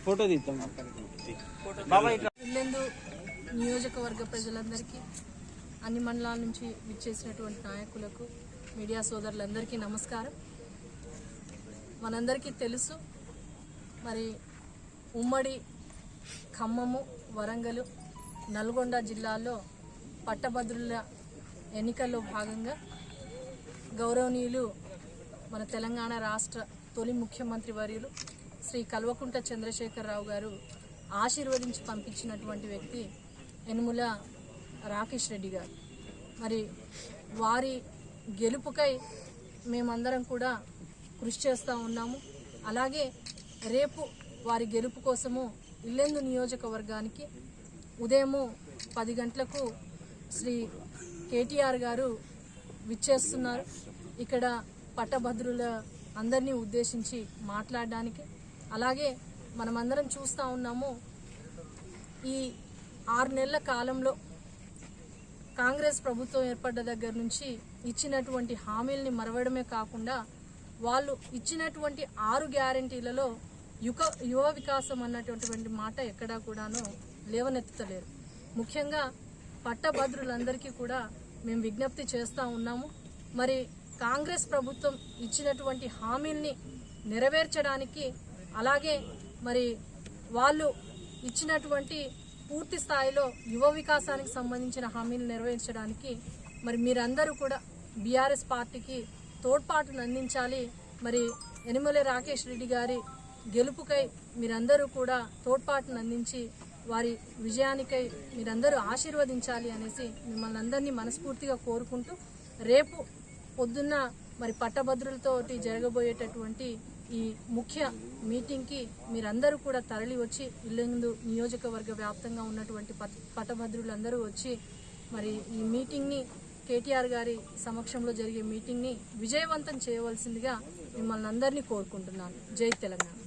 Photo తీద్దాం. ఇల్లెందు నియోజకవర్గ ప్రజలందరికీ, అన్ని మండలాల నుంచి విచ్చేసినటువంటి నాయకులకు, మీడియా సోదరులందరికీ నమస్కారం. మనందరికీ తెలుసు, మరి ఉమ్మడి ఖమ్మము, వరంగల్, నల్గొండ జిల్లాల్లో పట్టభద్రుల ఎన్నికల్లో భాగంగా గౌరవనీయులు మన తెలంగాణ రాష్ట్ర తొలి ముఖ్యమంత్రి వర్యులు శ్రీ కల్వకుంట్ల చంద్రశేఖరరావు గారు ఆశీర్వదించి పంపించినటువంటి వ్యక్తి యనుమల రాకేష్ రెడ్డి గారు. మరి వారి గెలుపుకై మేమందరం కూడా కృషి చేస్తూ ఉన్నాము. అలాగే రేపు వారి గెలుపు కోసము ఇల్లెందు నియోజకవర్గానికి ఉదయము 10 గంటలకు శ్రీ కేటీఆర్ గారు విచ్చేస్తున్నారు. ఇక్కడ పట్టభద్రుల అందరినీ ఉద్దేశించి మాట్లాడడానికి. అలాగే మనమందరం చూస్తూ ఉన్నాము, ఈ 6 నెలల కాలంలో కాంగ్రెస్ ప్రభుత్వం ఏర్పడ్డ దగ్గర నుంచి ఇచ్చినటువంటి హామీల్ని మరవడమే కాకుండా వాళ్ళు ఇచ్చినటువంటి 6 గ్యారంటీలలో యువ వికాసం అన్నటువంటి మాట ఎక్కడా కూడాను లేవనెత్తలేరు. ముఖ్యంగా పట్టభద్రులందరికీ కూడా మేము విజ్ఞప్తి చేస్తూ ఉన్నాము. మరి కాంగ్రెస్ ప్రభుత్వం ఇచ్చినటువంటి హామీల్ని నెరవేర్చడానికి, అలాగే మరి వాళ్ళు ఇచ్చినటువంటి పూర్తి స్థాయిలో యువ వికాసానికి సంబంధించిన హామీలు నెరవేర్చడానికి మరి మీరందరూ కూడా బీఆర్ఎస్ పార్టీకి తోడ్పాటును అందించాలి. మరి యనుమల రాకేష్ రెడ్డి గారి గెలుపుకై మీరందరూ కూడా తోడ్పాటును అందించి వారి విజయానికై మీరందరూ ఆశీర్వదించాలి అనేసి మిమ్మల్ని అందరినీ మనస్ఫూర్తిగా కోరుకుంటూ, రేపు పొద్దున్న మరి పట్టభద్రులతోటి జరగబోయేటటువంటి ఈ ముఖ్య మీటింగ్కి మీరందరూ కూడా తరలి వచ్చి ఇల్లెందు నియోజకవర్గ వ్యాప్తంగా ఉన్నటువంటి పట్టభద్రులందరూ వచ్చి మరి ఈ మీటింగ్ని, కేటీఆర్ గారి సమక్షంలో జరిగే మీటింగ్ని విజయవంతం చేయవలసిందిగా మిమ్మల్ని అందరినీ కోరుకుంటున్నాను. జై తెలంగాణ.